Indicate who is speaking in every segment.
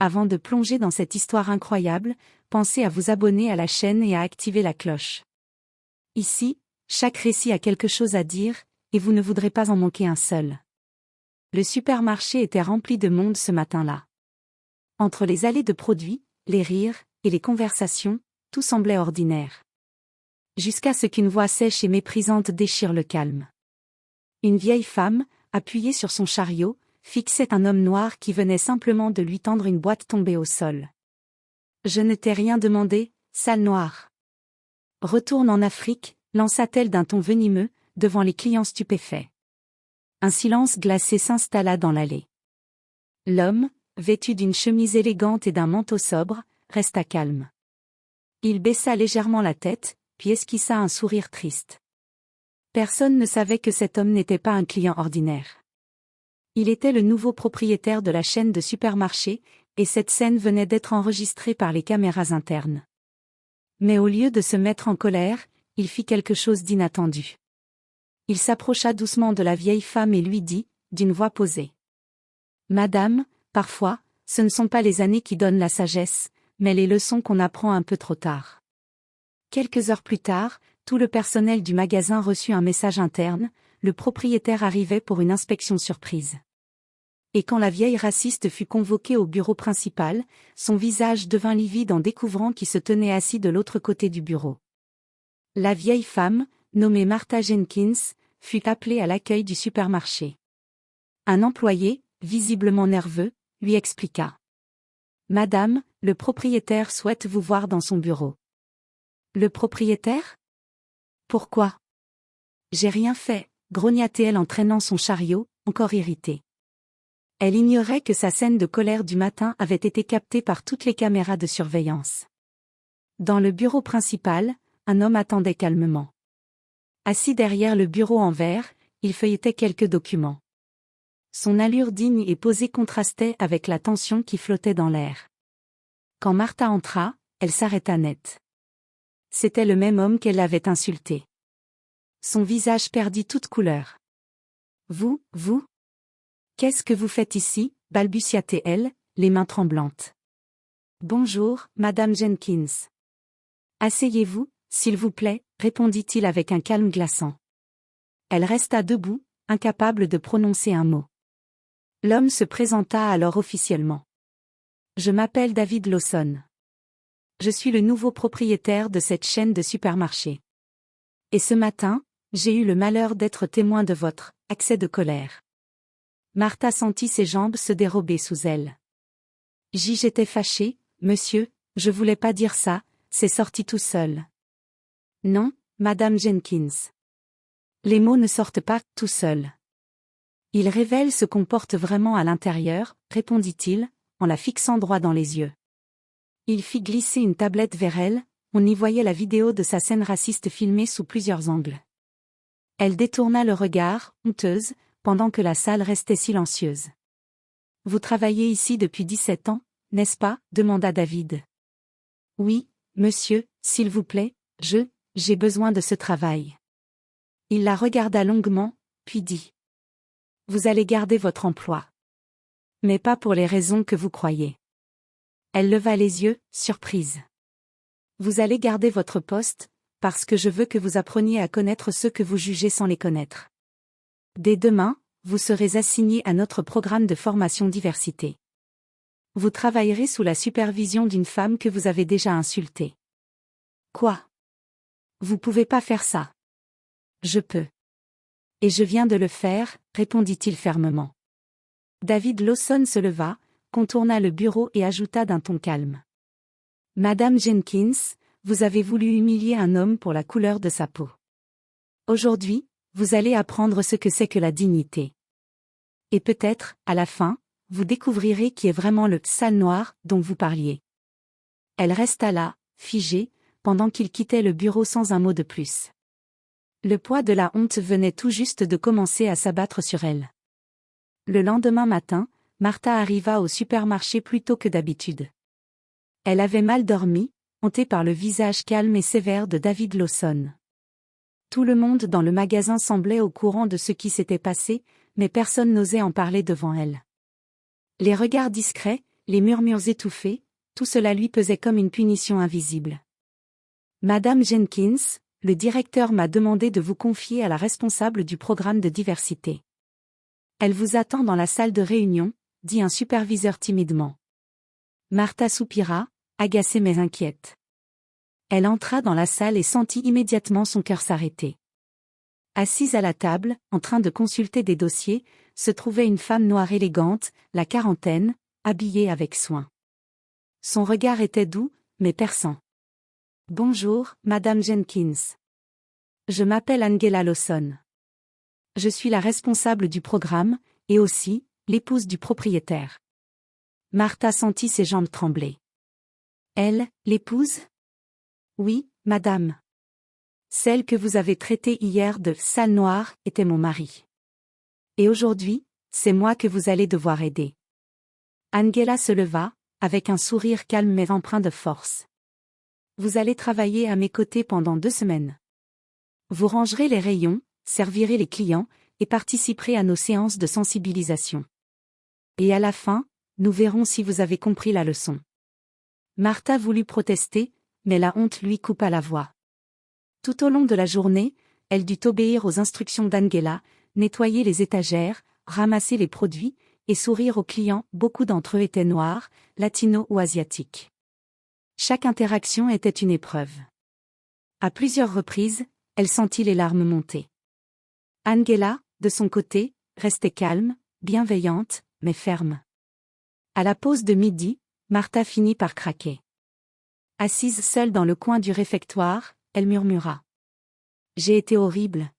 Speaker 1: Avant de plonger dans cette histoire incroyable, pensez à vous abonner à la chaîne et à activer la cloche. Ici, chaque récit a quelque chose à dire, et vous ne voudrez pas en manquer un seul. Le supermarché était rempli de monde ce matin-là. Entre les allées de produits, les rires, et les conversations, tout semblait ordinaire. Jusqu'à ce qu'une voix sèche et méprisante déchire le calme. Une vieille femme, appuyée sur son chariot, fixait un homme noir qui venait simplement de lui tendre une boîte tombée au sol. « Je ne t'ai rien demandé, sale noire. » « Retourne en Afrique », lança-t-elle d'un ton venimeux, devant les clients stupéfaits. Un silence glacé s'installa dans l'allée. L'homme, vêtu d'une chemise élégante et d'un manteau sobre, resta calme. Il baissa légèrement la tête, puis esquissa un sourire triste. Personne ne savait que cet homme n'était pas un client ordinaire. Il était le nouveau propriétaire de la chaîne de supermarchés, et cette scène venait d'être enregistrée par les caméras internes. Mais au lieu de se mettre en colère, il fit quelque chose d'inattendu. Il s'approcha doucement de la vieille femme et lui dit, d'une voix posée. « Madame, parfois, ce ne sont pas les années qui donnent la sagesse, mais les leçons qu'on apprend un peu trop tard. » Quelques heures plus tard, tout le personnel du magasin reçut un message interne, le propriétaire arrivait pour une inspection surprise. Et quand la vieille raciste fut convoquée au bureau principal, son visage devint livide en découvrant qui se tenait assis de l'autre côté du bureau. La vieille femme, nommée Martha Jenkins, fut appelée à l'accueil du supermarché. Un employé, visiblement nerveux, lui expliqua. « Madame, le propriétaire souhaite vous voir dans son bureau. » « Le propriétaire ? Pourquoi ? » « J'ai rien fait, » grogna-t-elle en traînant son chariot, encore irritée. Elle ignorait que sa scène de colère du matin avait été captée par toutes les caméras de surveillance. Dans le bureau principal, un homme attendait calmement. Assis derrière le bureau en verre, il feuilletait quelques documents. Son allure digne et posée contrastait avec la tension qui flottait dans l'air. Quand Martha entra, elle s'arrêta net. C'était le même homme qu'elle avait insulté. Son visage perdit toute couleur. « Vous ? Qu'est-ce que vous faites ici ?» balbutia-t-elle, les mains tremblantes. « Bonjour, Madame Jenkins. »« Asseyez-vous, s'il vous plaît » répondit-il avec un calme glaçant. Elle resta debout, incapable de prononcer un mot. L'homme se présenta alors officiellement. « Je m'appelle David Lawson. Je suis le nouveau propriétaire de cette chaîne de supermarchés. Et ce matin, j'ai eu le malheur d'être témoin de votre accès de colère. » Martha sentit ses jambes se dérober sous elle. « J'étais fâchée, monsieur, je voulais pas dire ça, c'est sorti tout seul. »« Non, Madame Jenkins. Les mots ne sortent pas tout seuls. Ils révèlent ce qu'on porte vraiment à l'intérieur, » répondit-il, en la fixant droit dans les yeux. Il fit glisser une tablette vers elle, on y voyait la vidéo de sa scène raciste filmée sous plusieurs angles. Elle détourna le regard, honteuse, pendant que la salle restait silencieuse. « Vous travaillez ici depuis 17 ans, n'est-ce pas ?» demanda David. « Oui, monsieur, s'il vous plaît, j'ai besoin de ce travail. » Il la regarda longuement, puis dit. « Vous allez garder votre emploi. Mais pas pour les raisons que vous croyez. » Elle leva les yeux, surprise. « Vous allez garder votre poste, parce que je veux que vous appreniez à connaître ceux que vous jugez sans les connaître. Dès demain, vous serez assigné à notre programme de formation diversité. Vous travaillerez sous la supervision d'une femme que vous avez déjà insultée. »« Quoi ? Vous pouvez pas faire ça. »« Je peux. Et je viens de le faire, » répondit-il fermement. David Lawson se leva, contourna le bureau et ajouta d'un ton calme. « Madame Jenkins, vous avez voulu humilier un homme pour la couleur de sa peau. Aujourd'hui, vous allez apprendre ce que c'est que la dignité. Et peut-être, à la fin, vous découvrirez qui est vraiment le sale noir dont vous parliez. » Elle resta là, figée, pendant qu'il quittait le bureau sans un mot de plus. Le poids de la honte venait tout juste de commencer à s'abattre sur elle. Le lendemain matin, Martha arriva au supermarché plus tôt que d'habitude. Elle avait mal dormi, hantée par le visage calme et sévère de David Lawson. Tout le monde dans le magasin semblait au courant de ce qui s'était passé, mais personne n'osait en parler devant elle. Les regards discrets, Les murmures étouffés, tout cela lui pesait comme une punition invisible. Madame Jenkins, le directeur m'a demandé de vous confier à la responsable du programme de diversité. Elle vous attend dans la salle de réunion, dit un superviseur timidement. Martha soupira, agacée mais inquiète. Elle entra dans la salle et sentit immédiatement son cœur s'arrêter. Assise à la table, en train de consulter des dossiers, se trouvait une femme noire élégante, la quarantaine, habillée avec soin. Son regard était doux, mais perçant. « Bonjour, Madame Jenkins. Je m'appelle Angela Lawson. Je suis la responsable du programme, et aussi, l'épouse du propriétaire. » Martha sentit ses jambes trembler. « Elle, l'épouse ? » ?»« Oui, madame. Celle que vous avez traitée hier de « sale noire » était mon mari. Et aujourd'hui, c'est moi que vous allez devoir aider. Angela se leva, avec un sourire calme mais empreint de force. Vous allez travailler à mes côtés pendant 2 semaines. Vous rangerez les rayons, servirez les clients, et participerez à nos séances de sensibilisation. Et à la fin, nous verrons si vous avez compris la leçon. Martha voulut protester, mais la honte lui coupa la voix. Tout au long de la journée, elle dut obéir aux instructions d'Angela, nettoyer les étagères, ramasser les produits, et sourire aux clients. Beaucoup d'entre eux étaient noirs, latinos ou asiatiques. Chaque interaction était une épreuve. À plusieurs reprises, elle sentit les larmes monter. Angela, de son côté, restait calme, bienveillante, mais ferme. À la pause de midi, Martha finit par craquer. Assise seule dans le coin du réfectoire, elle murmura. « J'ai été horrible. »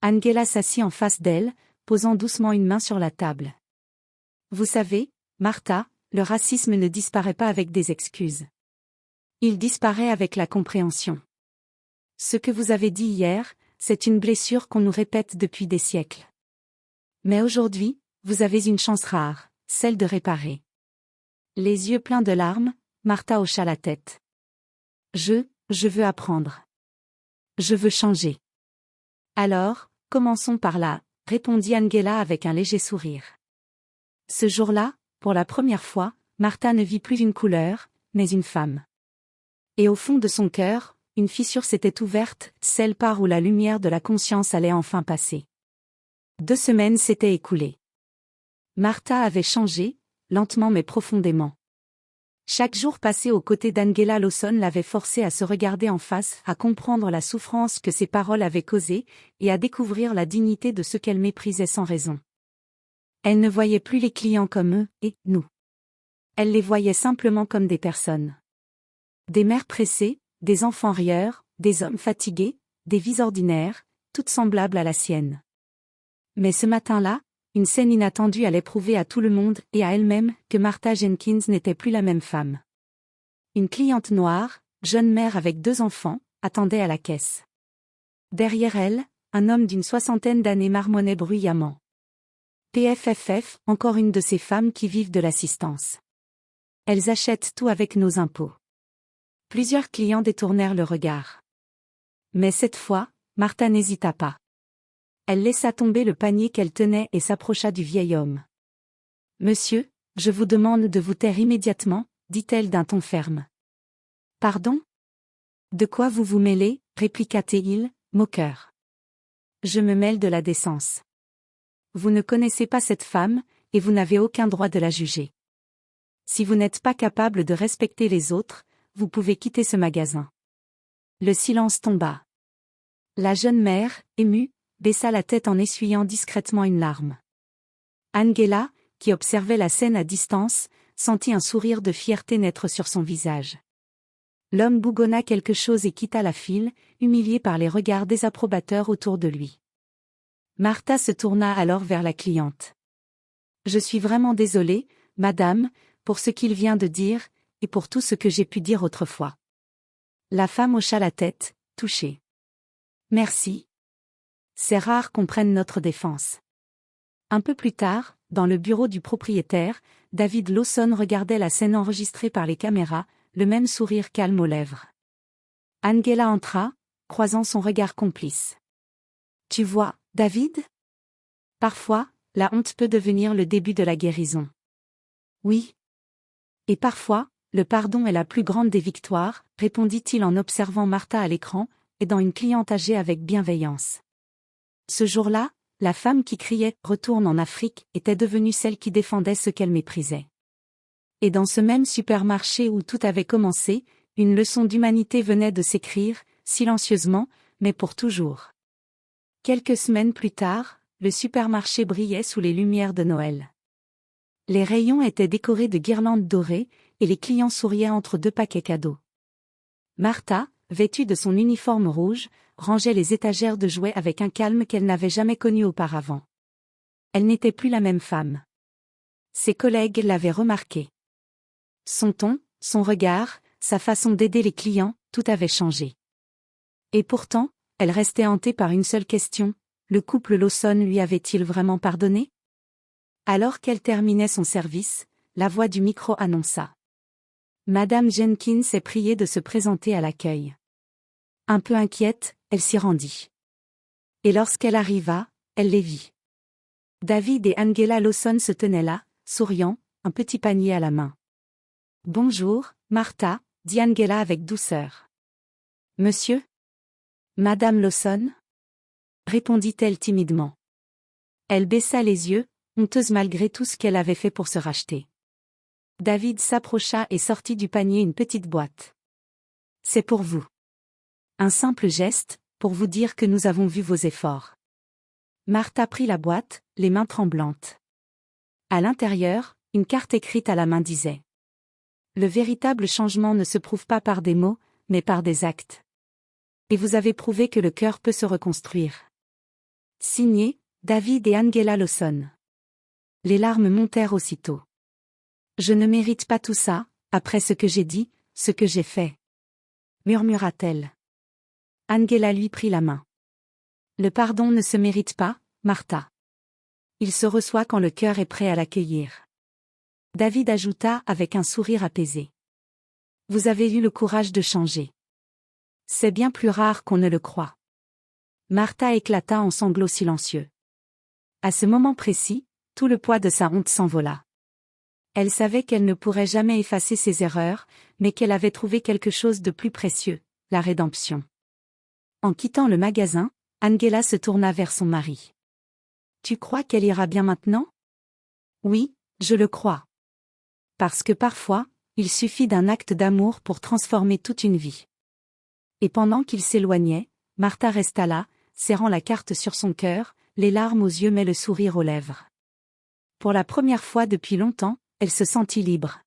Speaker 1: Angela s'assit en face d'elle, posant doucement une main sur la table. « Vous savez, Martha, le racisme ne disparaît pas avec des excuses. Il disparaît avec la compréhension. Ce que vous avez dit hier, c'est une blessure qu'on nous répète depuis des siècles. Mais aujourd'hui, vous avez une chance rare, celle de réparer. » Les yeux pleins de larmes, Martha hocha la tête. « Je veux apprendre. Je veux changer. » « Alors, commençons par là, » répondit Angela avec un léger sourire. Ce jour-là, pour la première fois, Martha ne vit plus une couleur, mais une femme. Et au fond de son cœur, une fissure s'était ouverte, celle par où la lumière de la conscience allait enfin passer. 2 semaines s'étaient écoulées. Martha avait changé, lentement mais profondément. Chaque jour passé aux côtés d'Angela Lawson l'avait forcée à se regarder en face, à comprendre la souffrance que ses paroles avaient causée, et à découvrir la dignité de ce qu'elle méprisait sans raison. Elle ne voyait plus les clients comme eux, et nous. Elle les voyait simplement comme des personnes. Des mères pressées, des enfants rieurs, des hommes fatigués, des vies ordinaires, toutes semblables à la sienne. Mais ce matin-là, une scène inattendue allait prouver à tout le monde et à elle-même que Martha Jenkins n'était plus la même femme. Une cliente noire, jeune mère avec 2 enfants, attendait à la caisse. Derrière elle, un homme d'une 60aine d'années marmonnait bruyamment. PFFF, encore une de ces femmes qui vivent de l'assistance. Elles achètent tout avec nos impôts. Plusieurs clients détournèrent le regard. Mais cette fois, Martha n'hésita pas. Elle laissa tomber le panier qu'elle tenait et s'approcha du vieil homme. « Monsieur, je vous demande de vous taire immédiatement, » dit-elle d'un ton ferme. « Pardon ? De quoi vous vous mêlez » répliqua-t-il, moqueur. « Je me mêle de la décence. Vous ne connaissez pas cette femme, et vous n'avez aucun droit de la juger. Si vous n'êtes pas capable de respecter les autres, vous pouvez quitter ce magasin. » Le silence tomba. La jeune mère, émue, baissa la tête en essuyant discrètement une larme. Angela, qui observait la scène à distance, sentit un sourire de fierté naître sur son visage. L'homme bougonna quelque chose et quitta la file, humilié par les regards désapprobateurs autour de lui. Martha se tourna alors vers la cliente. « Je suis vraiment désolée, madame, pour ce qu'il vient de dire, et pour tout ce que j'ai pu dire autrefois. » La femme hocha la tête, touchée. « Merci. C'est rare qu'on prenne notre défense. » Un peu plus tard, dans le bureau du propriétaire, David Lawson regardait la scène enregistrée par les caméras, le même sourire calme aux lèvres. Angela entra, croisant son regard complice. « Tu vois, David ? Parfois, la honte peut devenir le début de la guérison. » « Oui. Et parfois, le pardon est la plus grande des victoires, répondit-il en observant Martha à l'écran, aidant une cliente âgée avec bienveillance. Ce jour-là, la femme qui criait « Retourne en Afrique » était devenue celle qui défendait ce qu'elle méprisait. Et dans ce même supermarché où tout avait commencé, une leçon d'humanité venait de s'écrire, silencieusement, mais pour toujours. Quelques semaines plus tard, le supermarché brillait sous les lumières de Noël. Les rayons étaient décorés de guirlandes dorées, et les clients souriaient entre deux paquets cadeaux. Martha, vêtue de son uniforme rouge, rangeait les étagères de jouets avec un calme qu'elle n'avait jamais connu auparavant. Elle n'était plus la même femme. Ses collègues l'avaient remarqué. Son ton, son regard, sa façon d'aider les clients, tout avait changé. Et pourtant, elle restait hantée par une seule question, le couple Lawson lui avait-il vraiment pardonné? Alors qu'elle terminait son service, la voix du micro annonça. Madame Jenkins est priée de se présenter à l'accueil. Un peu inquiète, elle s'y rendit. Et lorsqu'elle arriva, elle les vit. David et Angela Lawson se tenaient là, souriant, un petit panier à la main. Bonjour, Martha, dit Angela avec douceur. Monsieur? Madame Lawson? Répondit-elle timidement. Elle baissa les yeux, honteuse malgré tout ce qu'elle avait fait pour se racheter. David s'approcha et sortit du panier une petite boîte. C'est pour vous. Un simple geste, pour vous dire que nous avons vu vos efforts. Martha prit la boîte, les mains tremblantes. À l'intérieur, une carte écrite à la main disait. Le véritable changement ne se prouve pas par des mots, mais par des actes. Et vous avez prouvé que le cœur peut se reconstruire. Signé, David et Angela Lawson. Les larmes montèrent aussitôt. Je ne mérite pas tout ça, après ce que j'ai dit, ce que j'ai fait. Murmura-t-elle. Angela lui prit la main. Le pardon ne se mérite pas, Martha. Il se reçoit quand le cœur est prêt à l'accueillir. David ajouta avec un sourire apaisé. Vous avez eu le courage de changer. C'est bien plus rare qu'on ne le croit. Martha éclata en sanglots silencieux. À ce moment précis, tout le poids de sa honte s'envola. Elle savait qu'elle ne pourrait jamais effacer ses erreurs, mais qu'elle avait trouvé quelque chose de plus précieux, la rédemption. En quittant le magasin, Angela se tourna vers son mari. Tu crois qu'elle ira bien maintenant? Oui, je le crois. Parce que parfois, il suffit d'un acte d'amour pour transformer toute une vie. Et pendant qu'il s'éloignait, Martha resta là, serrant la carte sur son cœur, les larmes aux yeux mais le sourire aux lèvres. Pour la première fois depuis longtemps, elle se sentit libre.